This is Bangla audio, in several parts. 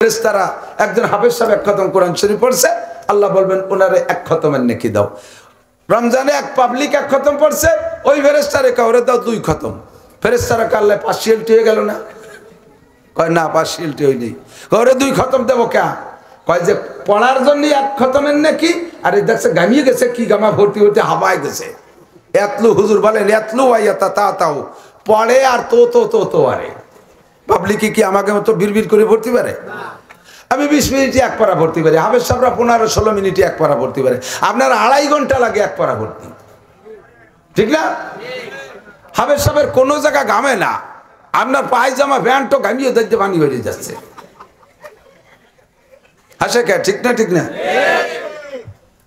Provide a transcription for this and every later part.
ফেরেশতারা একজন হাফেজ সাহেব এক খতম কোরআন শরীফ পড়ছে, আল্লাহ বলবেন ওনারে এক খতমের নেকি দাও। রমজানে এক পাবলিক এক খতম পড়ছে, ওই ফেরেশতারে কাউরে দাও 2 খতম। ফেরেশতারা কাল্লে পার্সিয়ালিটি হয়ে গেল না? কয় না, পার্সিয়ালিটি হয়নি। কাউরে 2 খতম দেবো কে? কয় যে পড়ার জন্য এক খতমের নাকি, আর এই দেখছে গামিয়ে গেছে, কি গামা ভর্তি হতে হাবায় গেছে। এতলু হুজুর বলেন এতলু আইয়াতা তা তাও পড়ে আর তো আরে পাবলিকে কি আমাকে মতো বিড়বিড় করে ভর্তি পারে? আমি 20 মিনিটে এক পারা ভর্তি পারি, হাফেজ সাহেবরা 15-16 মিনিটে এক পারা ভর্তি পারে, আপনার 2.5 ঘন্টা লাগে এক পারা ভর্তি, ঠিক না? হাফেজ সাহেবের কোনো জায়গা ঘামে না, আপনার পায়জামা প্যান্টও ঘামিয়ে দেখতে পানি বেরিয়ে যাচ্ছে। হাসে কে? ঠিক না? ঠিক না?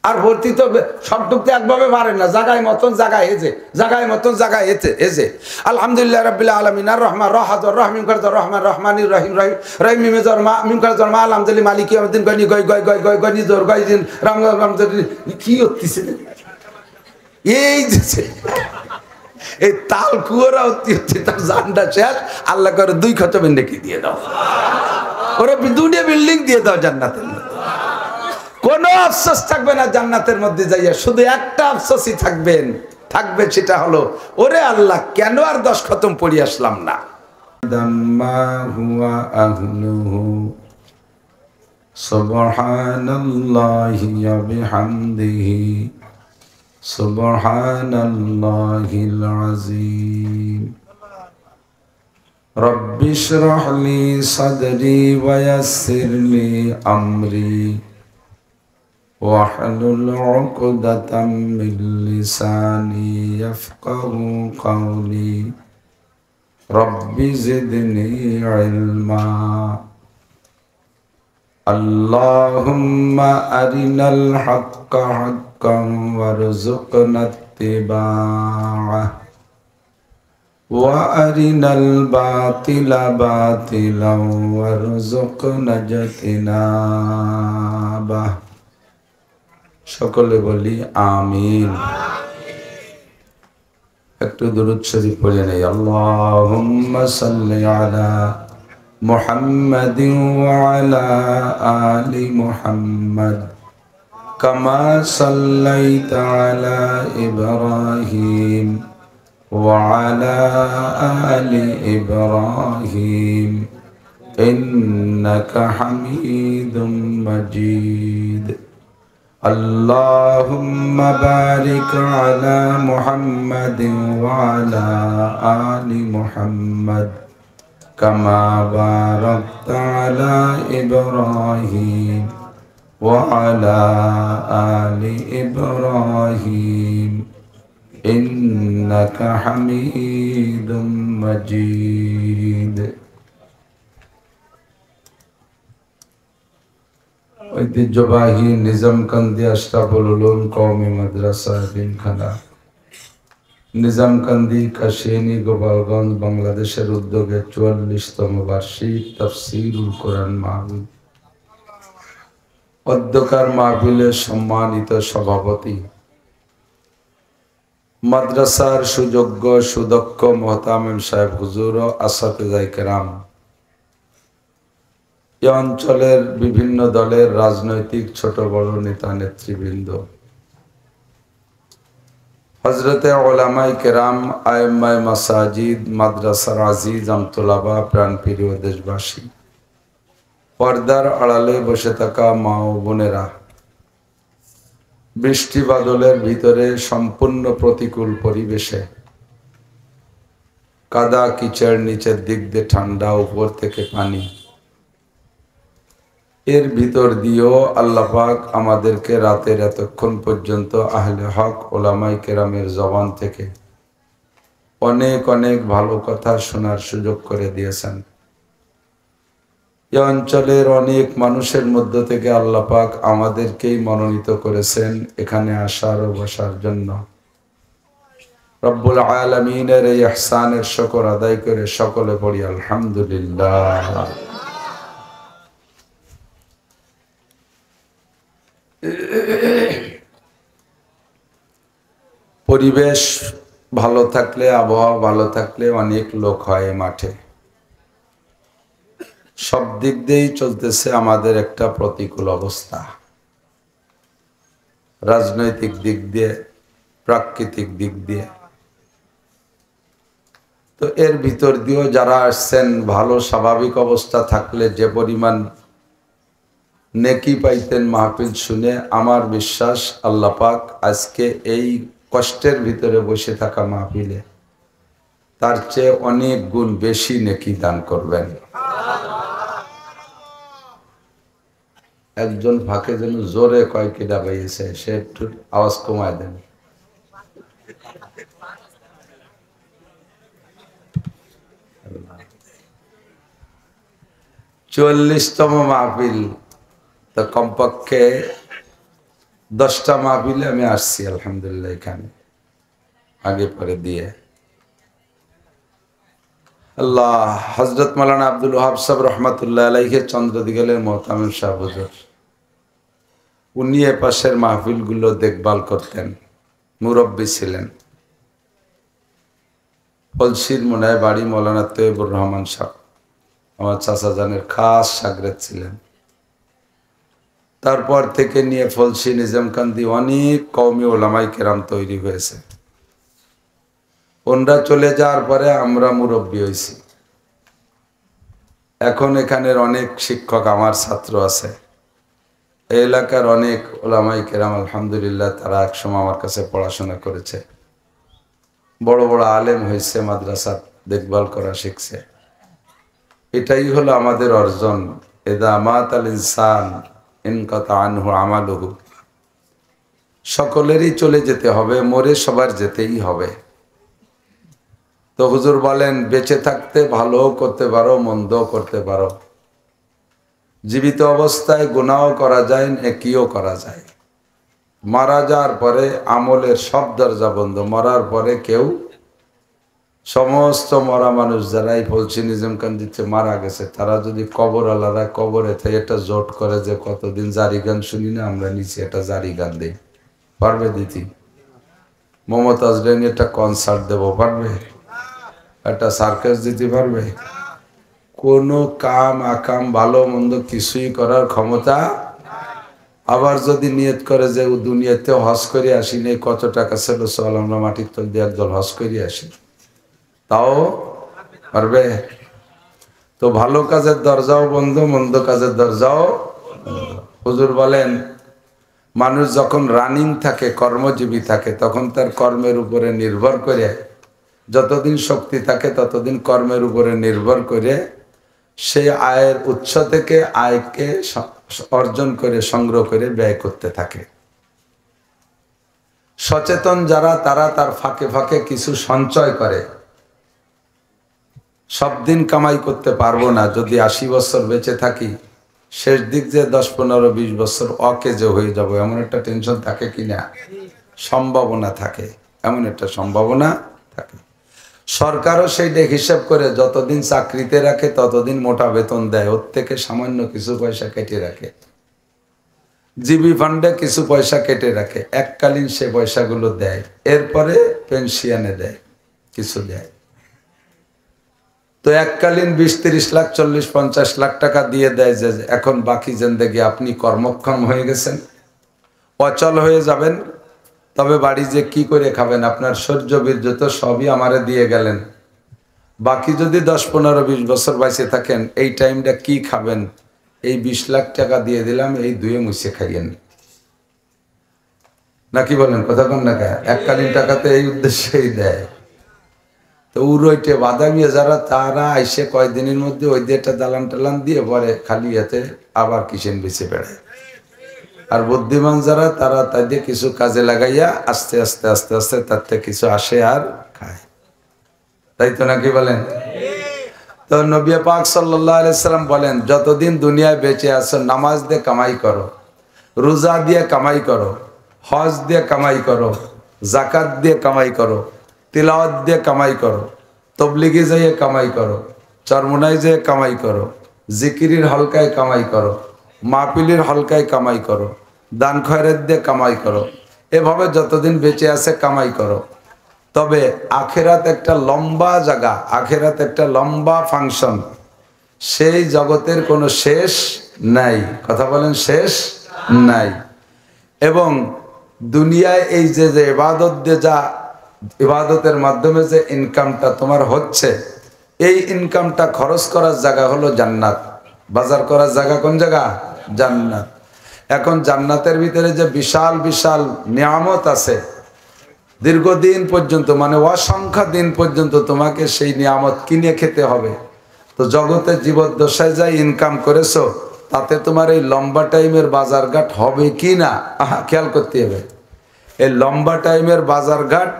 আর ভর্তি তো সব ঢুকতে একভাবে পারে না, জায়গায় মতন জায়গায় এসে, জায়গায় মতন জায়গায় এসে। আলহামদুলিল্লাহ রাব্বিল আলামিন আর রহমান রাহাতুর রহিম করদর রহমান রহমানির রহিম রহিম রহিম মিমেজর মা মিম করদর মা আলহামদুলিল্লাহ মালিকি ইয়াউমিদ্দিন গনি গয় গয় গয় গয় গনি জোর গয় দিন রাম রাম কি হচ্ছে এই যে এই তাল কুয়ারা হচ্ছে, তার জানটা শেষ। আল্লাহ করে 2 খতমের নেকি দিয়ে দাও, ওরে 2টা বিল্ডিং দিয়ে দাও জান্নাতের মধ্যে। কোনো আফসোস থাকবে না জান্নাতের মধ্যে যাইয়া, শুধু একটা আফসোসই থাকবে, সেটা হলো ওরে আল্লাহ কেন আর 10 খতম পড়ি আসলাম না। দাম্মা হুয়া আহলুহু সুবহানাল্লাহি ওয়া বিহামদিহি সুবহানাল্লাহিল আযীম। রব্বি ইশরাহ লি সাদরি ওয়া ইয়াসসির লি আমরি واحلل عقدة من لساني يفقهوا قولي رب زدني علما اللهم أرنا الحق حقا وارزقنا اتباعه وأرنا الباطل باطلا وارزقنا اجتنابه। সকলে বলি আমিন। একটু দুরূদ শরীফ পড়ে নেই। আল্লাহুম্মা সাল্লি আলা মুহাম্মাদিন ওয়া আলা আলি মুহাম্মাদ কামা সাল্লাইতা আলা ইব্রাহিম ওয়া আলা আলি ইব্রাহিম ইন্নাকা হামিদুম মাজিদ। اللهم بارك على محمد وعلى آل محمد كما باركت على إبراهيم وعلى آل إبراهيم إنك حميد مجيد। ঐতিহ্যবাহী নিজামকান্দি আশরাফুল উলুম কওমি মাদ্রাসা এতিমখানা নিজামকান্দি কাশিয়ানী গোপালগঞ্জ বাংলাদেশের উদ্যোগে 44তম বার্ষিক তাফসীরুল কোরআন মাহফিল। অধ্যক্ষার মাহফিলের সম্মানিত সভাপতি, মাদ্রাসার সুযোগ্য সুদক্ষ মোহতামিম সাহেব হুজুর ও আসাতিজায়ে কেরাম, এই অঞ্চলের বিভিন্ন দলের রাজনৈতিক ছোট বড় নেতা নেতৃবৃন্দ, হযরতে উলামায়ে কেরাম, আইম্মায়ে মাসাজিদ, মাদ্রাসার আজিজ আমতুলাবা, প্রাণপ্রিয় দেশবাসী, পর্দার আড়ালে বসে থাকা মা ও বোনেরা, বৃষ্টি বাদলের ভিতরে সম্পূর্ণ প্রতিকূল পরিবেশে কাদা কিচড়, নিচের দিক দিয়ে ঠান্ডা, উপর থেকে পানি, এর ভিতর দিয়েও আল্লাহ পাক আমাদেরকে রাতের এতক্ষণ পর্যন্ত আহলে হক উলামায়ে কেরামের জবান থেকে অনেক অনেক ভালো কথা শোনার সুযোগ করে দিয়েছেন। এই অঞ্চলের অনেক মানুষের মধ্য থেকে আল্লাহ পাক আমাদেরকেই মনোনীত করেছেন এখানে আসার ও বসার জন্য। রব্বুল আলামিনের এই ইহসানের শুকর আদায় করে সকলে পড়ি আলহামদুলিল্লাহ। পরিবেশ ভালো থাকলে, আবহাওয়া ভালো থাকলে অনেক লোক হয় মাঠে। সব দিক দিয়েই চলতেছে আমাদের একটা প্রতিকূল অবস্থা, রাজনৈতিক দিক দিয়ে, প্রাকৃতিক দিক দিয়ে। তো এর ভিতর দিয়েও যারা আসছেন, ভালো স্বাভাবিক অবস্থা থাকলে যে পরিমাণ নেকি পাইতেন মাহফিল শুনে, আমার বিশ্বাস আল্লাহ পাক আজকে এই কষ্টের ভিতরে বসে থাকা মাহফিলে তার চেয়ে অনেক গুণ বেশি নেকি দান করবেন। একজন ফাঁকে যেন জোরে কয়েকটি ডাবাইছে, সে একটু আওয়াজ কমায় দেন। চুয়াল্লিশতম মাহফিল, তো কমপক্ষে 10টা মাহফিলে আমি আসছি আলহামদুলিল্লাহ, এখানে আগে পরে দিয়ে। আল্লাহ হযরত মাওলানা আব্দুল ওয়াহাব সাহেব রহমাতুল্লাহ আলাইহি চন্দ্রদিগলের মোহতামিম শাহ হুজুর, উনি এ পাশের মাহফিলগুলো দেখভাল করতেন, মুরব্বী ছিলেন। পলসির মোনায় বাড়ি, মৌলানা তৈয়বুর রহমান সাহেব আমার চাচা জানের খাস শাগরেদ ছিলেন। তারপর থেকে নিয়ে ফলসি, নিজামকান্দি অনেক কওমি ওলামাই কেরাম তৈরি হয়েছে। ওনরা চলে যাওয়ার পরে আমরা মুরব্বী হয়েছি। এখন এখানের অনেক শিক্ষক আমার ছাত্র আছে, এই এলাকার অনেক ওলামাই কেরাম আলহামদুলিল্লাহ, তারা একসময় আমার কাছে পড়াশোনা করেছে, বড় বড় আলেম হয়েছে, মাদ্রাসা দেখভাল করা শিখছে। এটাই হলো আমাদের অর্জন। ইদা মাতাল ইনসান ইনকাতা আনহু আমালুহু, সকলেরই চলে যেতে হবে, মরে সবার যেতেই হবে। তো হুজুর বলেন, বেঁচে থাকতে ভালো করতে পারো, মন্দ করতে পারো, জীবিত অবস্থায় গুনাহ করা যায়, নেকিও করা যায়। মারা যাওয়ার পরে আমলের সব দরজা বন্ধ। মরার পরে কেউ, সমস্ত মরা মানুষ যারাই বলছি নিজামকান্দিতে মারা গেছে, তারা যদি কবর আলাদা কবরে থেকে একটা জোট করে যে কতদিন জারি গান শুনি না আমরা, নিচে একটা জারি গান দিই, পারবে দিতি? মমতাজ রেন একটা কনসার্ট দেব, পারবে? একটা সার্কাস দিতে পারবে? কোনো কাম আকাম ভালো মন্দ কিছুই করার ক্ষমতা। আবার যদি নিয়ত করে যে দুনিয়াতে হজ করে আসি নেই, কত টাকা ছিল, চল আমরা মাটির তল দিয়ে একদল হজ করে আসি, তাও পারবে? তো ভালো কাজের দরজাও বন্ধ, মন্দ কাজের দরজাও। হুজুর বলেন, মানুষ যখন রানিং থাকে, কর্মজীবী থাকে, তখন তার কর্মের উপরে নির্ভর করে, যতদিন শক্তি থাকে ততদিন কর্মের উপরে নির্ভর করে সেই আয়ের উৎস থেকে আয়কে অর্জন করে, সংগ্রহ করে ব্যয় করতে থাকে। সচেতন যারা, তারা তার ফাঁকে ফাঁকে কিছু সঞ্চয় করে। সব দিন কামাই করতে পারবো না, যদি 80 বছর বেঁচে থাকি, শেষ দিক যে 10, 15, 20 বছর অকেজে হয়ে যাবো, এমন একটা টেনশন থাকে কিনা? সম্ভাবনা থাকে, এমন একটা সম্ভাবনা থাকে। সরকারও সেইটা হিসাব করে, যতদিন চাকরিতে রাখে ততদিন মোটা বেতন দেয়, ওর থেকে সামান্য কিছু পয়সা কেটে রাখে, জিবি ফান্ডে কিছু পয়সা কেটে রাখে, এককালীন সে পয়সাগুলো দেয়, এরপরে পেনশনে দেয়, কিছু দেয়। তো এককালীন 20, 30 লাখ, 40, 50 লাখ টাকা দিয়ে দেয় যে এখন বাকি জিন্দেগি আপনি কর্মক্ষম হয়ে গেছেন, অচল হয়ে যাবেন, তবে বাড়ি যে কি করে খাবেন, আপনার শৌর্য বীর্য তো সবই আমারে দিয়ে গেলেন, বাকি যদি 10, 15, 20 বছর বাইসে থাকেন, এই টাইমটা কি খাবেন, এই 20 লাখ টাকা দিয়ে দিলাম, এই ধুয়ে মুছে খাইয়েন, নাকি বলেন? কথা কন না? এককালীন টাকাতে এই উদ্দেশ্যেই দেয়। তো উড়ইটে বাদামিয়া যারা, তারা আইসে কয়েকদিনের মধ্যে ওই দিয়ে একটা দালান টালান দিয়ে পরে খালি হাতে আবার কিচেন বেছে বেড়ায়। আর বুদ্ধিমান যারা, তারা তাদের কিছু কাজে লাগাইয়া আস্তে আস্তে আস্তে আস্তে তার থেকে কিছু আসে আর খায়, তাই তো নাকি বলেন? তো নবী পাক সাল্লাল্লাহু আলাইহি সাল্লাম বলেন, যতদিন দুনিয়ায় বেঁচে আছো, নামাজ দিয়ে কামাই করো, রোজা দিয়ে কামাই করো, হজ দিয়ে কামাই করো, জাকাত দিয়ে কামাই করো, তিলাওয়াত দিয়ে কামাই করো, তবলিগে যাইয়ে কামাই করো, চরমোনায় যেয়ে কামাই করো, জিকিরের হলকায় কামাই করো, মাহফিলের হলকায় কামাই করো, দান খয়রাত দিয়ে কামাই করো, এভাবে যতদিন বেঁচে আছে কামাই করো। তবে আখেরাত একটা লম্বা জায়গা, আখেরাত একটা লম্বা ফাংশন। সেই জগতের কোনো শেষ নাই। কথা বলেন, শেষ নাই। এবং দুনিয়ায় এই যে যে ইবাদত দিয়ে যা ইবাদতের মাধ্যমে যে ইনকামটা তোমার হচ্ছে, এই ইনকামটা খরচ করার জায়গা হলো জান্নাত। বাজার করার জায়গা কোন জায়গা? জান্নাত। এখন জান্নাতের ভিতরে যে বিশাল বিশাল নিয়ামত আছে, দীর্ঘদিন পর্যন্ত মানে অসংখ্য দিন পর্যন্ত তোমাকে সেই নিয়ামত কিনে খেতে হবে। তো জগতে জীবদ্দশায় যাই ইনকাম করেছো, তাতে তোমার এই লম্বা টাইমের বাজারঘাট হবে কি না, খেয়াল করতে হবে। এই লম্বা টাইমের বাজারঘাট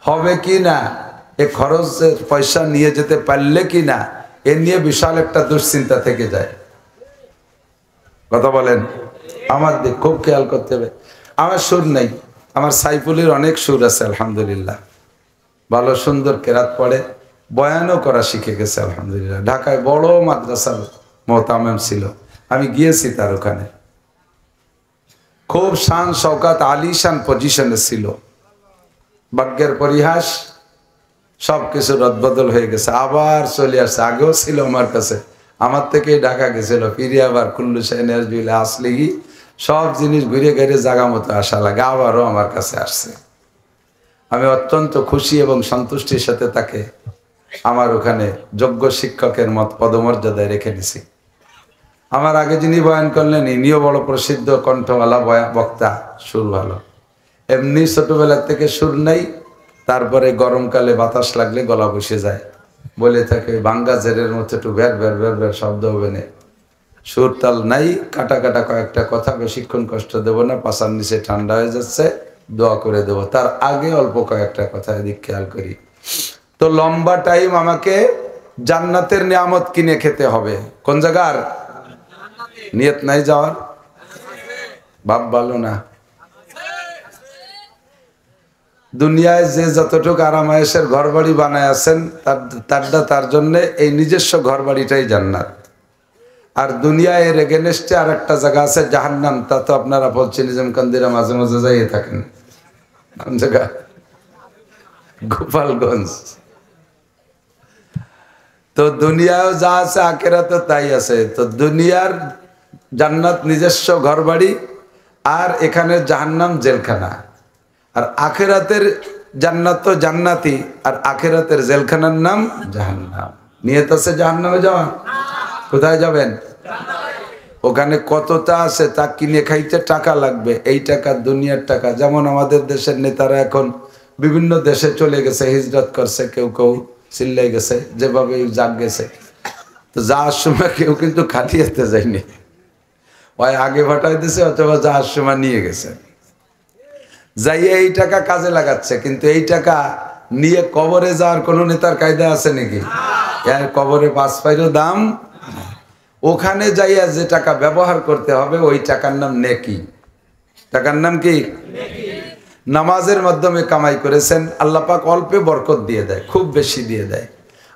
হবে কি না, এ খরচের পয়সা নিয়ে যেতে পারলে কি না, এ নিয়ে বিশাল একটা দুশ্চিন্তা থেকে যায়। কথা বলেন, আমার দিক খুব খেয়াল করতে হবে। আমার সুর নেই, আমার সাইফুলের অনেক সুর আছে আলহামদুলিল্লাহ, ভালো সুন্দর কেরাত পড়ে, বয়ানও করা শিখে গেছে আলহামদুলিল্লাহ। ঢাকায় বড় মাদ্রাসার মোহতামেম ছিল, আমি গিয়েছি তার ওখানে, খুব শান শওকাত আলিশান পজিশনে ছিল। ভাগ্যের পরিহাস, সব কিছু রদবদল হয়ে গেছে, আবার চলে আসছে। আগেও ছিল আমার কাছে, আমার থেকেই ঢাকা গেছিল, ফিরে আবার কুল্লু সাইনাজবিলে আসলে সব জিনিস ঘুরে ঘুরে জায়গা মতো আসা লাগে, আবারও আমার কাছে আসছে। আমি অত্যন্ত খুশি এবং সন্তুষ্টির সাথে তাকে আমার ওখানে যোগ্য শিক্ষকের মত পদমর্যাদায় রেখে দিছি। আমার আগে যিনি বয়ান করলেন, ইনিও বড় প্রসিদ্ধ কণ্ঠওয়ালা বক্তা, সুর ভালো। এমনি ছোটবেলার থেকে সুর নাই, তারপরে গরমকালে বাতাস লাগলে গলা বসে যায়, বলে থাকে বাঙ্গা জেরের মতো একটু ভ্যার ভ্যার ভ্যার ভ্যার শব্দ হবে না, সুর তাল নাই, কাটা কাটা কয়েকটা কথা, বেশিক্ষণ কষ্ট দেব না, পাশার নিচে ঠান্ডা হয়ে যাচ্ছে, দোয়া করে দেব। তার আগে অল্প কয়েকটা কথা এদিক খেয়াল করি। তো লম্বা টাইম আমাকে জান্নাতের নিয়ামত কিনে খেতে হবে। কোন জায়গার? নিয়ত নাই যাওয়ার? ভাব ভালো না। দুনিয়ায় যে যতটুকু আরামায়েশের ঘর বাড়ি বানায় আছেন, তার জন্য এই নিজস্ব ঘর বাড়িটাই জান্নাত। আর দুনিয়ায় এর এগেনস্টে আর একটা জায়গা আছে জাহান্নাম, তা তো আপনারা বলছেন নিজাম কান্দিরা মাঝে মাঝে যাইয়ে থাকেন। কোন জায়গা? গোপালগঞ্জ। তো দুনিয়ায় যা আছে আখেরাতে তাই আছে। তো দুনিয়ার জান্নাত নিজস্ব ঘর বাড়ি, আর এখানে জাহান্নাম জেলখানা। আর আখেরাতের জান্নাত তো জান্নাতি, আর আখেরাতের জেলখানার নাম জাহান্নাম। নিয়ত আছে জাহান্নামে যাওয়া? কোথায় যাবেন? ওখানে কতটা আছে তা কিনে খাইতে টাকা লাগবে, এই টাকা দুনিয়ার টাকা। যেমন আমাদের দেশের নেতারা এখন বিভিন্ন দেশে চলে গেছে, হিজরত করছে, কেউ কেউ চিল্লাই গেছে, যেভাবে জাগ গেছে। তো যাওয়ার সময় কেউ কিন্তু খাটিয়াতে যায়নি, ওই আগে ভাটাই দিছে অথবা যাওয়ার সময় নিয়ে গেছে, যাইয়ে এই টাকা কাজে লাগাচ্ছে। কিন্তু এই টাকা নিয়ে কবরে যাওয়ার কোনো নেতার কায়দা আছে নাকি? কবরে 5 পাইরও দাম। ওখানে যাইয়া যে টাকা ব্যবহার করতে হবে, ওই টাকার নাম নেকি। টাকার নাম কি? নামাজের মাধ্যমে কামাই করেছেন, আল্লাহ পাক অল্পে বরকত দিয়ে দেয়, খুব বেশি দিয়ে দেয়।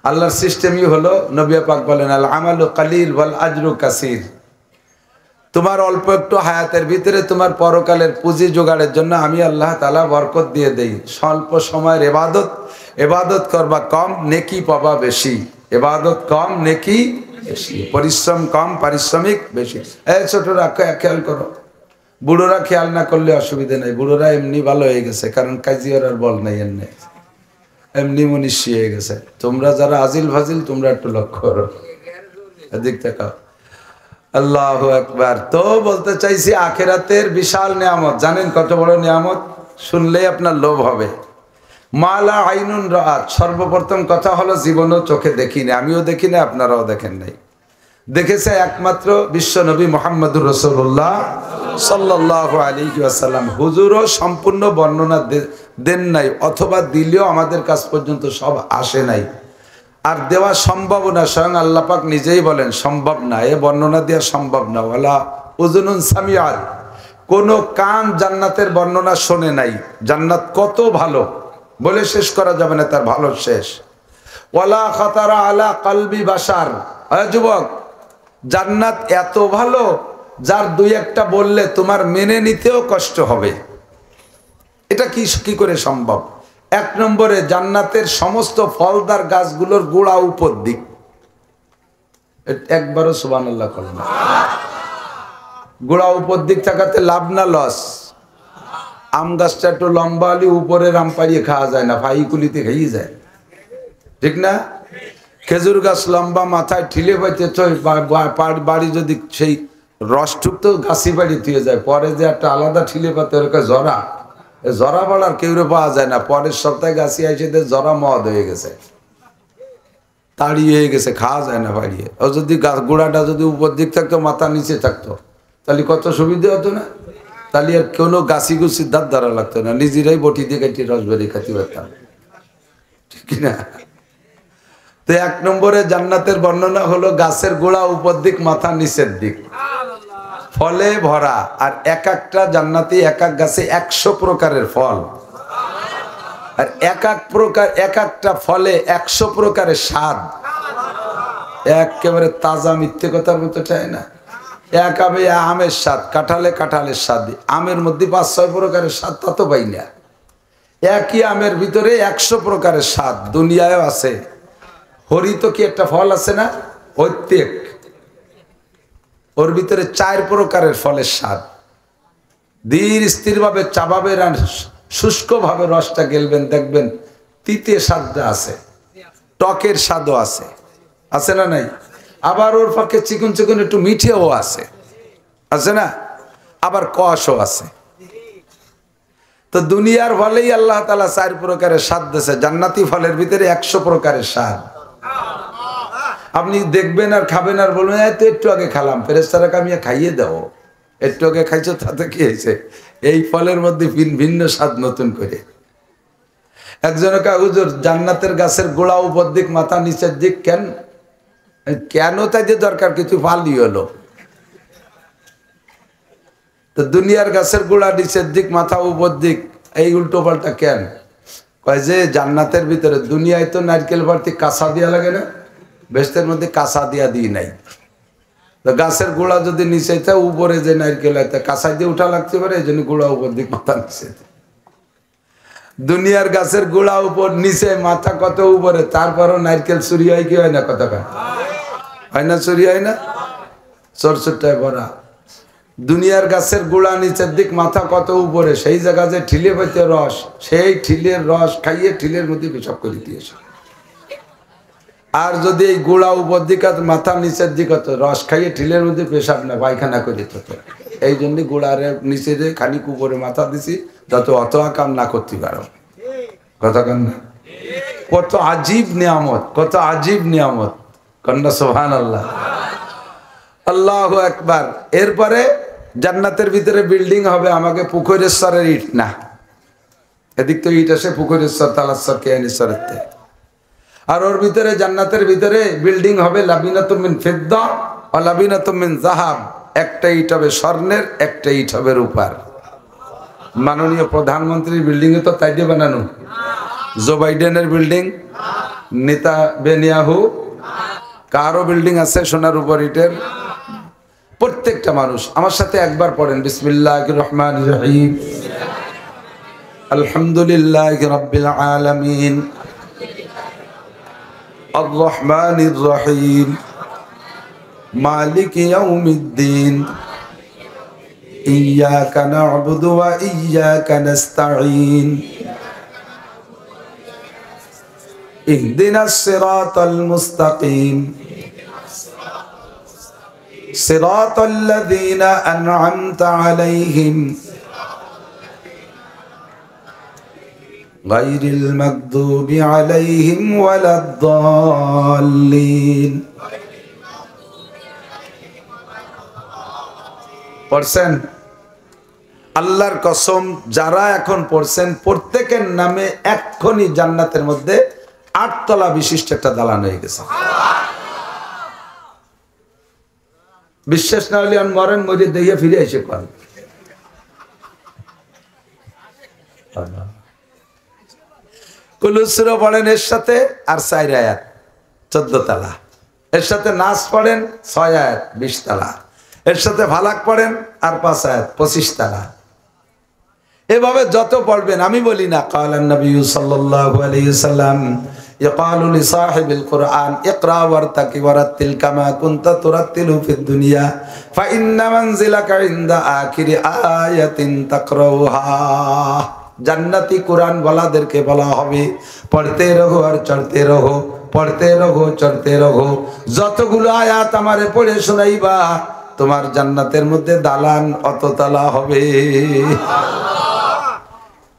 আল্লাহর সিস্টেমই হলো, নবী পাক বলেন আল আমালু কালিল ওয়াল আজরু কাসির। তোমার অল্প একটু হায়াতের ভিতরে তোমার পরকালের পুঁজি জোগাড়ের জন্য আমি আল্লাহ তাআলা বরকত দিয়ে দেই। স্বল্প সময়ের এবাদত করবা কম, নেকি পাবা বেশি। এবাদত কম, নেকি বেশি। পরিশ্রম কম, পারিশ্রমিক বেশি। এই ছোটরা খেয়াল করো, বুড়োরা খেয়াল না করলে অসুবিধা নেই, বুড়োরা এমনি ভালো হয়ে গেছে, কারণ কাজিয়ার আর বল নাই, এমনি মনীষী হয়ে গেছে। তোমরা যারা আজিল ফাজিল, তোমরা একটু লক্ষ্য করো, এদিক তাকাও। আল্লাহু আকবার। তো বলতে চাইছি আখেরাতের বিশাল নিয়ামত, জানেন কত বড় নিয়ামত? শুনলেই আপনার লোভ হবে। মালা আইনুন রাত, সর্বপ্রথম কথা হলো জীবনও চোখে দেখিনি, আমিও দেখি না, আপনারাও দেখেন নাই। দেখেছে একমাত্র বিশ্ব নবী মুহাম্মদুর রাসূলুল্লাহ সাল্লাল্লাহু আলাইহি ওয়াসাল্লাম। হুজুরও সম্পূর্ণ বর্ণনা দেন নাই, অথবা দিলেও আমাদের কাছ পর্যন্ত সব আসে নাই, আর দেওয়া সম্ভব না। স্বয়ং আল্লাহ পাক নিজেই বলেন সম্ভব না, এ বর্ণনা দেওয়া সম্ভব না। ওয়ালা উযুনুন সামিআত, কোন কান জান্নাতের বর্ণনা শোনে নাই। জান্নাত কত ভালো বলে শেষ করা যাবে না, তার ভালো শেষ। ওয়ালা খাতারা আলা কলবি বাশার, যুবক, জান্নাত এত ভালো যার দুই একটা বললে তোমার মেনে নিতেও কষ্ট হবে। এটা কি করে সম্ভব? 1 নম্বরে জান্নাতের সমস্ত ফলদার গাছগুলোর গোড়া উপর দিক, একবারও সুবহানাল্লাহ করো না। গোড়া উপর দিক থাকাতে লাভ না লস? আম গাছটা একটু লম্বা হলে উপরের আম পাড়িয়ে খাওয়া যায় না, ফাইকুলিতে খেয়ে যায়, ঠিক না? খেজুর গাছ লম্বা, মাথায় ঠিলে পাইতে বাড়ি যদি সেই রসটুক তো গাছি বাড়ি থুয়ে যায়, পরে যে একটা আলাদা ঠিলে পাতে ওরকম জরা, জরা বাড়ার কেউরে পাওয়া যায় না। পরের সপ্তাহে গাছি আইসে জরা মদ হয়ে গেছে, তাড়ি হয়ে গেছে, খাওয়া যায় না বাড়িয়ে। ও যদি গোড়াটা যদি উপর দিক থাকতো, মাথা নিচে থাকতো, তাহলে কত সুবিধা হতো না? তাহলে আর কোনো গাছি গুছির ধার ধরা লাগতো না, নিজেরাই বটি দিয়ে কাটি রস বেরিয়ে খাতে পারতাম, ঠিক না? তো 1 নম্বরে জান্নাতের বর্ণনা হলো গাছের গোড়া উপর দিক, মাথা নিচের দিক, ফলে ভরা। আর এক একটা জান্নাতি এক এক গাছে 100 প্রকারের ফল, আর এক একটা ফলে 100 প্রকারের স্বাদ। একেবারে তাজা, মিথ্যে কথার মতো চাই না। এক আমে আমের স্বাদ, কাঁঠালের স্বাদ, আমের মধ্যে 5-6 প্রকারের স্বাদ, তা তো পাই না। একই আমের ভিতরে 100 প্রকারের স্বাদ দুনিয়ায় আছে। হরিত কি একটা ফল আছে না, ঐত্যেক, ওর ভিতরে 4 প্রকারের ফলের স্বাদ। ধীর স্থির ভাবে চাবাবেন আর শুষ্ক ভাবে রসটা গেলবেন, দেখবেন তিতে স্বাদটা আছে, টকের স্বাদও আছে, আছে না নাই? আবার ওর পক্ষে চিকন চিকন একটু মিঠেও আছে না? আবার কষও আছে। তো দুনিয়ার ফলেই আল্লাহ তাআলা 4 প্রকারের স্বাদ দিয়েছে, জান্নাতি ফলের ভিতরে 100 প্রকারের স্বাদ। আপনি দেখবেন আর খাবেন আর বলবেন তো একটু আগে খেলাম, ফেরেশতারা কামিয়ে খাইয়ে দাও, একটু আগে খাইছো তাতে কি হয়েছে? এই ফলের মধ্যে ভিন্ন স্বাদ নতুন করে। একজনকে হুজুর জান্নাতের গাছের গোড়া উপর দিক, মাথা নিচের দিক কেন তাই যে দরকার কিছু ফালই হলো। তো দুনিয়ার গাছের গোড়া নিচের দিক, মাথা উপর দিক, এই উল্টো পাল্টা কেন? কয় যে জান্নাতের ভিতরে, দুনিয়ায় তো নারকেল ভর্তি কাঁচা দিয়া লাগে না, বেহেশতের মধ্যে কাঁচা দিয়া দিই নাই। তো গাছের গোড়া যদি নিচে থাকে, উপরে যে নারকেল হয় কাঁচা দিয়ে উঠা লাগতে পারে, এই জন্য গোড়া উপর দিক, মাথা নিচে। দুনিয়ার গাছের গোড়া উপর নিচে, মাথা কত উপরে, তারপরও নারকেল চুরি হয় কি হয় না? কথা হয় না? চুরি হয় না? চোরচুরটায় ভরা। দুনিয়ার গাছের গোড়া নিচের দিক, মাথা কত উপরে, সেই জায়গা যে ঠিলে পাইতে রস, সেই ঠিলের রস খাইয়ে ঠিলের মধ্যে পেশাব করে দিয়েছে। আর যদি এই গোড়া উপর দিক আর মাথা নিচের দিক হতো, রস খাইয়ে ঠিলের মধ্যে পেশাব না, পায়খানা করে দিত। এই জন্য গোড়ার নিচে যে খানিক উপরে মাথা দিছি, যাতে অত কাম না করতে পারো। কথা কেন না? কত আজীব নিয়ামত, কত আজীব নিয়ামত, কন্যা সুবহানাল্লাহ, আল্লাহু আকবার। এরপরে জান্নাতের ভিতরে বিল্ডিং হবে, আমাকে পুকুরেশ্বরের ইট না, এদিক তো ইট আসে পুকুরেশ্বর, তালাশ্বর, কেয়ানীশ্বরের থেকে। আর ওর ভিতরে জান্নাতের ভিতরে বিল্ডিং হবে লাবিনাতুম মিন ফিদ্দা ওয়া লাবিনাতুম মিন যাহাব, একটা ইট হবে স্বর্ণের, একটা ইট হবে রূপার। মাননীয় প্রধানমন্ত্রীর বিল্ডিং এ তো তাই দিয়ে বানানো, জো বাইডেনের বিল্ডিং, নেতা বেনিয়াহু, কারো বিল্ডিং আছে সোনার উপর ইটের। প্রত্যেকটা মানুষ আমার সাথে একবার পড়েন, বিসমিল্লাহির রহমানির রহিম, আলহামদুলিল্লাহি রাব্বিল আলামিন, আর রহমানির রহিম, মালিক ইয়াউমিদ্দিন, ইয়্যাকা না'বুদু ওয়া ইয়্যাকা নাস্তাঈন, ইহদিনাস সিরাতাল মুস্তাকিম, সিরাতাল লাযীনা আন'আমতা আলাইহিম গায়রিল মাগদুবি আলাইহিম ওয়ালাদ-দাল্লিন। পড়ছেন? আল্লাহর কসম, যারা এখন পড়ছেন প্রত্যেকের নামে এক্ষুনি জান্নাতের মধ্যে 8 তলা বিশিষ্ট একটা দালান হয়ে গেছে। বিশ্বাস না হলে মরেন, মরে দিয়ে ফিরে এসে পান। কুলুসুর পড়েন এর সাথে, আর 4 আয়াত 14 তালা, এর সাথে নাস পড়েন 6 আয়াত 20 তালা, এর সাথে ফালাক পড়েন আর 5 আয়াত 25 তালা। এভাবে যত পড়বেন, আমি বলি না, কালান নবী সাল্লাল্লাহু আলাইহি ওয়াসাল্লাম ইয়াকালু লিসাহিবিল কুরআন ইকরা ওয়ারতাকি ওয়ারাতিল কামা কুনতা তুরাতিলু ফিদ দুনিয়া ফা ইন্না মানজিলাকা ইনদা আখিরি আয়াতিন তাকরাউহা। জান্নাতি কুরআন ওয়ালাদেরকে বলা হবে পড়তে রহো আর চড়তে রহো, পড়তে রহো চড়তে রহো। যতগুলো আয়াত আমারে পড়ে শোনাইবা তোমার জান্নাতের মধ্যে দালান অততলা হবে।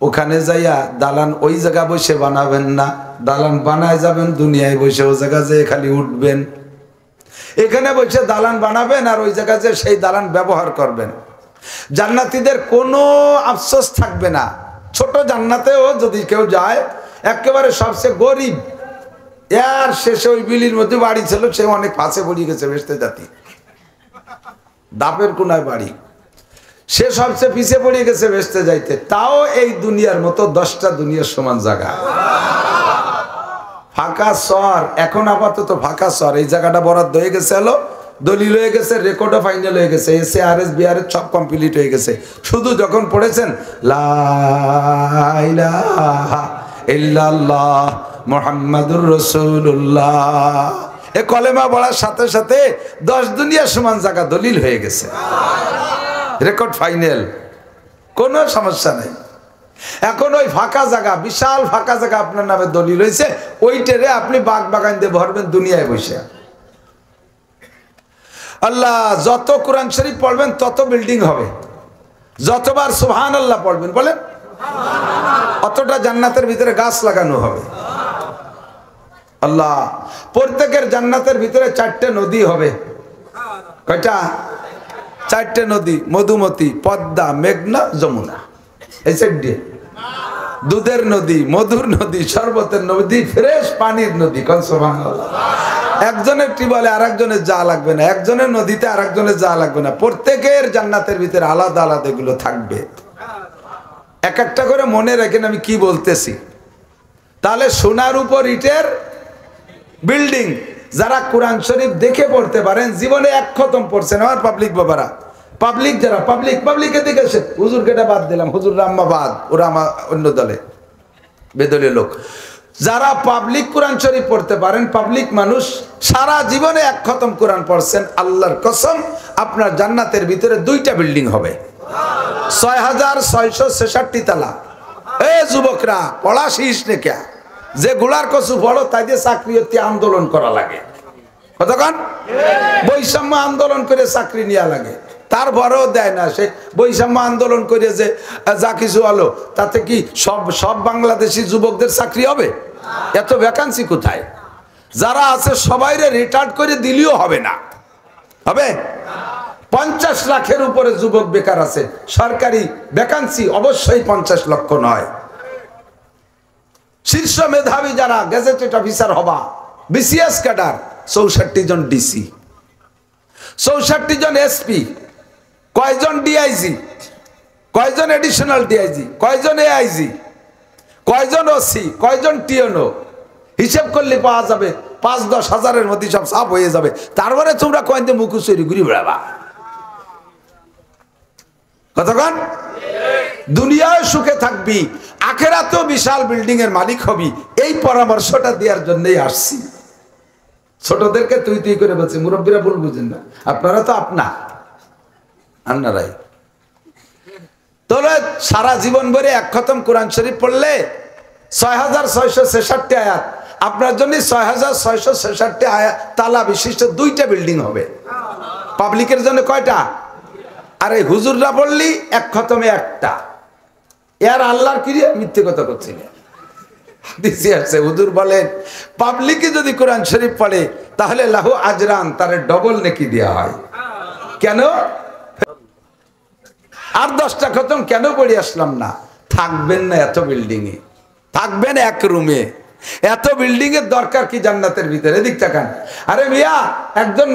ওখানে যাইয়া দালান ওই জায়গা বসে বানাবেন না, দালান বানায় যাবেন দুনিয়ায় বসে, ওই জায়গা যে খালি উঠবেন। এখানে বসে দালান বানাবেন আর ওই জায়গা যে সেই দালান ব্যবহার করবেন। জান্নাতীদের কোনো আফসোস থাকবে না। ছোট জান্নাতেও যদি কেউ যায়, একেবারে সবচেয়ে গরিব, এর শেষে ওই বিলির মধ্যে বাড়ি ছিল, সে অনেক পাশে পড়িয়ে গেছে বেহেশতে জাতি, দাপের কোনায় বাড়ি, সে সবচেয়ে পিছিয়ে পড়ে গেছে বেহেশতে যাইতে। তাও এই দুনিয়ার মতো 10টা দুনিয়ার সমান জায়গা, ফাঁকা শহর। এখন আপাতত ফাঁকা শহর, এই জায়গাটা বরাদ্দ হয়ে গেছে, হলো দলিল হয়ে গেছে, রেকর্ডও ফাইনাল হয়ে গেছে, SARS BRS সব কমপ্লিট হয়ে গেছে। শুধু যখন পড়েছেন লা ইলাহা ইল্লাল্লাহ মুহাম্মাদুর রাসূলুল্লাহ, এ কলেমা পড়ার সাথে সাথে 10 দুনিয়ার সমান জায়গা দলিল হয়ে গেছে, রেকর্ড ফাইনাল, কোনো সমস্যা নেই। এখন ওই ফাঁকা জায়গা, বিশাল ফাঁকা জায়গা আপনার নামে দলিল হয়েছে, ওইটারে আপনি বাগ বাগান দিয়ে ভরবেন দুনিয়ায় বসে। আল্লাহ, যত কোরআন শরীফ পড়বেন তত বিল্ডিং হবে, যতবার সুবহানাল্লাহ পড়বেন বলেন অতটা জান্নাতের ভিতরে গাছ লাগানো হবে। আল্লাহ, প্রত্যেকের জান্নাতের ভিতরে 4টে নদী হবে। কয়টা? 4টে নদী, মধুমতি, পদ্মা, মেঘনা, যমুনা, এই 4টে। দুধের নদী, মধুর নদী, শরবতের নদী, ফ্রেশ পানির নদী। কোন সুবহানাল্লাহ। একজনের টিউবওয়েলে আরেকজনের যা লাগবে না, একজনের নদীতে আরেকজনের যা লাগবে না, প্রত্যেকের জান্নাতের ভিতরে আলাদা আলাদা এগুলো থাকবে। এক একটা করে মনে রাখেন আমি কি বলতেছি, তাহলে সোনার উপর ইটের বিল্ডিং। যারা কোরআন শরীফ দেখে পড়তে পারেন, জীবনে 1 খতম পড়ছেন আমার পাবলিক বাবারা, পাবলিক যারা পাবলিকে দেখেছেন, হুজুর কেটা বাদ দিলাম, হুজুর রাম্মা বাদ, ওরা আমার অন্য দলে বেদলীয় লোক। যারা পাবলিক কোরআন শরীফ পড়তে পারেন, পাবলিক মানুষ, সারা জীবনে 1 খতম কোরআন পড়ছেন, আল্লাহর কসম আপনার জান্নাতের ভিতরে 2টা বিল্ডিং হবে, 6666 তালা। এ যুবকরা, পড়া শিস নে কে, যে গুলার কসু পড়ো তাই দিয়ে চাকরি হতে আন্দোলন করা লাগে, কতক্ষণ বৈষম্য আন্দোলন করে চাকরি নেওয়া লাগে, তারপরেও দেয় না। সে বৈষম্য আন্দোলন করে যে যা কিছু হলো, তাতে কি সব বাংলাদেশি যুবকদের চাকরি হবে? এত ভ্যাকান্সি কোথায়? যারা আছে সবাইরে রিটায়ার্ড করে দিলেও হবে না, হবে? 50 লাখের উপরে যুবক বেকার আছে, সরকারি ভ্যাকান্সি অবশ্যই 50 লক্ষ নয়। শীর্ষ মেধাবী যারা গেজেটেড অফিসার হবা, BCS ক্যাডার 64 জন DC, 64 জন SP, কয়জন DIG, কয়জন এডিশনাল DIG, কয়জন AIG, কয়জন OC, কয়জন TNO, হিসেব করলে পাওয়া যাবে 5-10 হাজারের মধ্যে সব সাফ হয়ে যাবে। তারপরে তোমরা কয়েন দিয়ে মুখুসরি ঘুরি বেড়াবা, কতক্ষণ দুনিয়ায় সুখে থাকবি, আখেরাতেও বিশাল বিল্ডিং এর মালিক হবি। এই পরামর্শটা দেওয়ার জন্যই আসছি। ছোটদেরকে তুই করে বলছি, মুরব্বীরা ভুল বুঝেন না, আপনারা তো আপনারাই। তাহলে সারা জীবন ভরে 1 খতম কোরআন শরীফ পড়লে 6666 আয়াত, আপনার জন্য 6666 আয়াত তালা বিশিষ্ট 2টা বিল্ডিং হবে। পাবলিকের জন্য কয়টা? আরে হুজুররা বললি 1 খতমে 1টা, এর আল্লাহর কি মিথ্যে কথা করছি না। হাদিসে আছে, হুজুর বলেন পাবলিকে যদি কোরআন শরীফ পড়ে তাহলে লাহু আজরান, তার ডবল নেকি দেওয়া হয়। কেন? আর 10টা খতম কেন পড়ে আসলাম না? থাকবেন না এত বিল্ডিং এ, থাকবেন 1 রুমে, এত বিল্ডিং এর দরকার কি জান্নাতের ভিতরে? এদিক তাকান। আরে মিয়া, একজন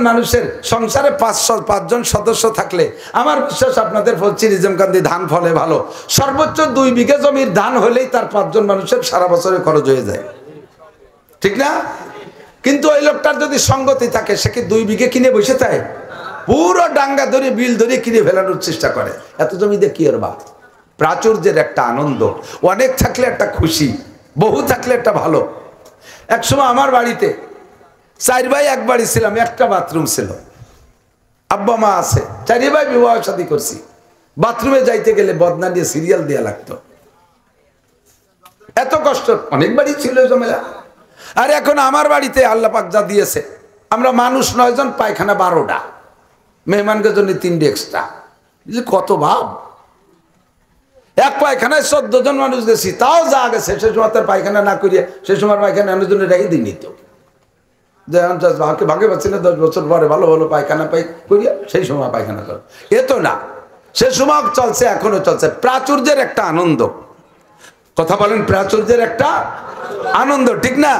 মানুষের সংসারে 5 জন সদস্য থাকলে আমার বিশ্বাস আপনাদের বলছি নিজামকান্দি ধান ফলে ভালো, সর্বোচ্চ 2 বিঘা জমির ধান হলেই তার 5 জন মানুষের সারা বছরে খরচ হয়ে যায়, ঠিক না? কিন্তু ওই লোকটার যদি সঙ্গতি থাকে, সে কি 2 বিঘে কিনে বসে থাকে? পুরো ডাঙ্গা ধরে বিল ধরে কিনে ফেলানোর চেষ্টা করে। এত জমি দিয়ে কি আর বা? প্রাচুর্যের একটা আনন্দ, অনেক থাকলে একটা খুশি, বহু থাকলে একটা ভালো। এক সময় আমার বাড়িতে 4 ভাই এক বাড়ি ছিলাম, একটা বাথরুম ছিল, আব্বা মা আছে, 4 ভাই বিবাহ শাদী করছি। বাথরুমে যাইতে গেলে বদনা দিয়ে সিরিয়াল দেওয়া লাগতো, এত কষ্ট। অনেক বাড়ি ছিল ঝামেলা। আর এখন আমার বাড়িতে আল্লাহ পাক যা দিয়েছে, আমরা মানুষ 9 জন, পায়খানা 12টা, মেহমানকে জন্য 3টে এক্সট্রা। কত ভাব! এক পায়খানায় 14 জন মানুষ গেছি, তাও যা গেছে। সে সময় তার পায়খানা না করিয়া সে সময় পায়খানা আনার জন্য রেখে দিই নিত, যে ভাগে পাচ্ছি না, 10 বছর পরে ভালো ভালো পায়খানা পাই করিয়া সেই সময় পায়খানা কর। এ তো না, সে সময় চলছে, এখনো চলছে। প্রাচুর্যের একটা আনন্দ, কথা বলেন, প্রাচুর্যের একটা আনন্দ, ঠিক না?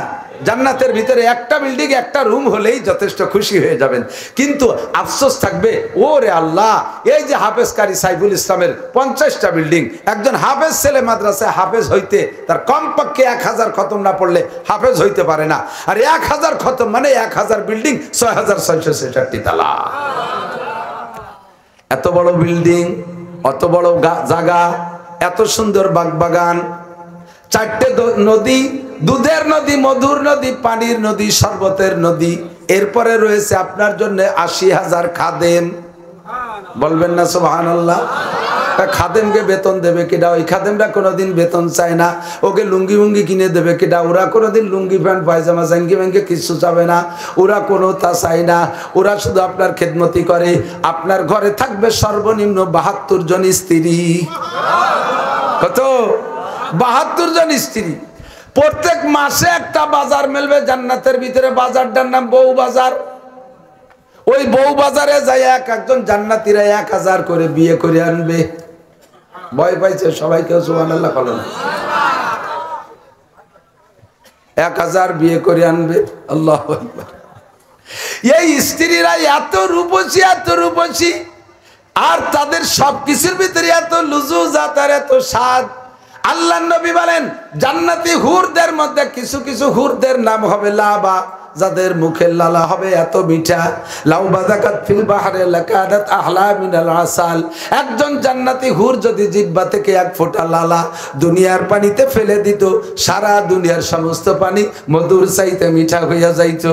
জান্নাতের ভিতরে একটা বিল্ডিং, একটা রুম হলেই যথেষ্ট, খুশি হয়ে যাবেন। কিন্তু আফসোস থাকবে, ওরে আল্লাহ, এই যে হাফেজ কারি সাইফুল ইসলামের 50টা বিল্ডিং, একজন হাফেজ ছেলে মাদ্রাসায় হাফেজ হইতে তার কমপক্ষে 1000 খতম না পড়লে হাফেজ হইতে পারে না। আর 1000 খতম মানে 1000 বিল্ডিং, 6666 তালা। এত বড় বিল্ডিং, অত বড় জায়গা, এত সুন্দর বাগবাগান, 4টে নদী, দুধের নদী, মধুর নদী, পানির নদী, শরবতের নদী। এরপরে রয়েছে আপনার জন্য 80,000 খাদেম। বলবেন না সুবহানাল্লাহ? খাদেমকে বেতন দেবে কিনা? ওই খাদেমরা কোনোদিন বেতন চায় না। ওকে লুঙ্গি মুঙ্গি কিনে দেবে কিনা? ওরা কোনোদিন লুঙ্গি প্যান্ট পায়জামা জাঙ্গি ব্যাঙ্গে কিছু চাবে না, ওরা কোনো তা চায় না। ওরা শুধু আপনার খেদমতি করে। আপনার ঘরে থাকবে সর্বনিম্ন 72 জন স্ত্রী। কত? 72 জন স্ত্রী। প্রত্যেক মাসে একটা বাজার মেলবে জান্নাতের ভিতরে, বাজারটার নাম বউ বাজার। ওই বউ বাজারে যাই একজন জান্নাতীরা 1000 করে বিয়ে করে আনবে। ভয় পাইছে সবাই, কেউ সুবহানাল্লাহ বলে না। 1000 বিয়ে করে আনবে, আল্লাহু আকবার। এই স্ত্রীরা এত রূপসী, এত রূপসী, আর তাদের সবকিছুর ভিতরে এত লুজুজাত আর এত স্বাদ। আল্লাহ নবী বলেন, জান্নাতি হুরদের মধ্যে কিছু কিছু হুরদের নাম হবে লাবা, যাদের মুখের লালা হবে এত মিঠা। লাউ বাযাকাত ফিল বাহরে লাকাদাত আহলা মিনাল আসাল। একজন জান্নাতি হুর যদি জিহ্বা থেকে 1 ফোঁটা লালা দুনিয়ার পানিতে ফেলে দিত, সারা দুনিয়ার সমস্ত পানি মধুর চাইতে মিঠা হইয়া যাইত।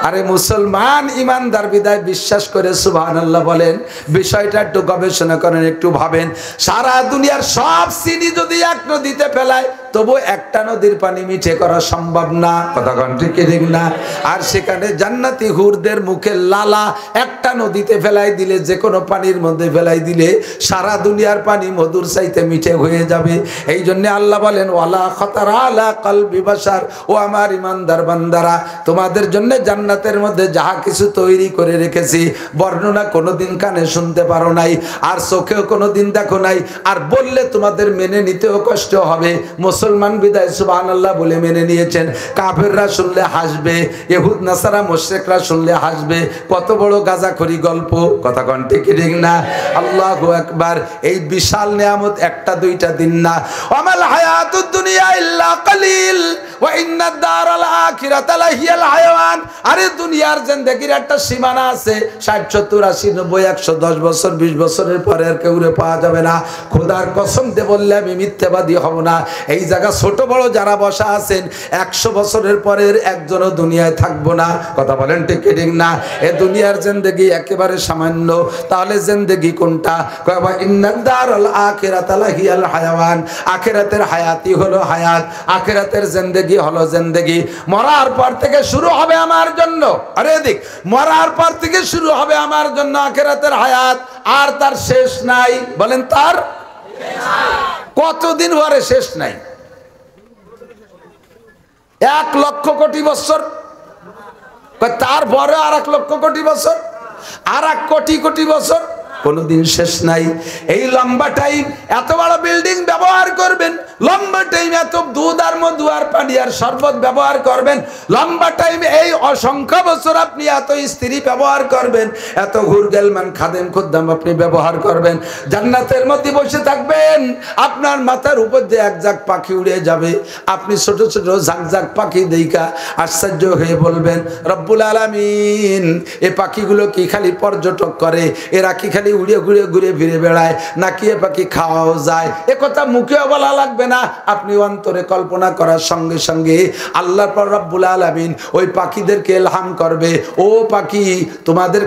আরে মুসলমান ইমানদার বিদায় বিশ্বাস করে সুবহানাল্লাহ বলেন। বিষয়টা একটু গবেষণা করেন, একটু ভাবেন। সারা দুনিয়ার সব চিনি যদি এক নদীতে ফেলায়, তবু একটা নদীর পানি মিঠে করা সম্ভব না। কথা কোন ঠিক ঠিক না? আর সেখানে জান্নাতি হুরদের মুখে লালা একটা নদীতে ফেলাই দিলে, যে কোনো পানির মধ্যে ফেলাই দিলে সারা দুনিয়ার পানি মধুর চাইতে মিঠে হয়ে যাবে। এই জন্য আল্লাহ বলেন, ওয়ালা খাতারা আলা কলবি বাশার। ও আমার ইমানদার বান্দারা, তোমাদের জন্য জান্নাতের মধ্যে যাহা কিছু তৈরি করে রেখেছি, বর্ণনা কোনোদিন কানে শুনতে পারো নাই, আর চোখেও কোনোদিন দেখো নাই, আর বললে তোমাদের মেনে নিতেও কষ্ট হবে। মুসলমান বিদায় সুবহানাল্লাহ বলে মেনে নিয়েছেন। কাফেররা শুনলে হাসবে, ইহুদ নাসারা মুশরিকরা শুনলে হাসবে। কত বড় গাঁজাখড়ি গল্প, কথা কোন ঠিক ঠিক না? আল্লাহু আকবার। এই বিশাল নিয়ামত একটা দুইটা দিন না। ওয়ামাল হায়াতুদ দুনিয়া ইল্লা কালিল ওয়া ইন্নাদ দারাল আখিরাতা লাহিয়াল হায়াওয়ান। আরে দুনিয়ার জিন্দেগির একটা সীমানা আছে, 60 70 80 90 110 বছর 20 বছরের পরে আর কেউরে পাওয়া যাবে না। খোদার কসম দিয়ে বললে আমি মিথ্যাবাদী হব না। এই জায়গা ছোট বড় যারা বসা আছেন, 100 বছরের পরের একজনও দুনিয়ায় থাকবো না। কথা বলেন ঠিক ঠিক না? এ দুনিয়ার জিন্দেগি একেবারে সামান্য। তাহলে জিন্দেগি কোনটা? কয়বা ইন্নাদ দারাল আখিরাতা লাহিয়াল হায়াওয়ান। আখিরাতের হায়াতি হলো হায়াত, আখিরাতের জিন্দেগি হলো জিন্দেগি। মরার পর থেকে শুরু হবে আমার জন্য, আরে দেখ, মরার পর থেকে শুরু হবে আমার জন্য আখিরাতের হায়াত, আর তার শেষ নাই। বলেন তার কতদিন পরে শেষ নাই? 1 লক্ষ কোটি বছর, তারপরে আর 1 লক্ষ কোটি বছর, আর 1 কোটি কোটি বছর, কোনদিন শেষ নাই। এই লম্বা টাইম এত বড় বিল্ডিং ব্যবহার করবেন, লম্বা টাইম এত দুধ আর মধু আর পানি আর শরবত ব্যবহার করবেন, লম্বা টাইম এই অসংখ্য বছর আপনি এত স্ত্রী ব্যবহার করবেন, এত হুরগেলমান খাদেম খুদ্দাম আপনি ব্যবহার করবেন। জান্নাতের মধ্যে বসে থাকবেন, আপনার মাথার উপর যে এক ঝাঁক পাখি উড়ে যাবে, আপনি ছোট ছোট ঝাঁক পাখি দেইখা আশ্চর্য হয়ে বলবেন, রব্বুল আলামিন, এ পাখিগুলো কি খালি পর্যটক করে? এরা কি খালি উড়ে ঘুরে ঘুরে ফিরে বেড়ায়, নাকি এ পাখি খাওয়াও যায়। এ কথা মুখেও বলা লাগবে না, আপনি অন্তরে কল্পনা করার সঙ্গে সঙ্গে আল্লাহ রব্বুল আলামিন ওই পাখিদেরকে ইলহাম করবে, ও পাখি তোমাদের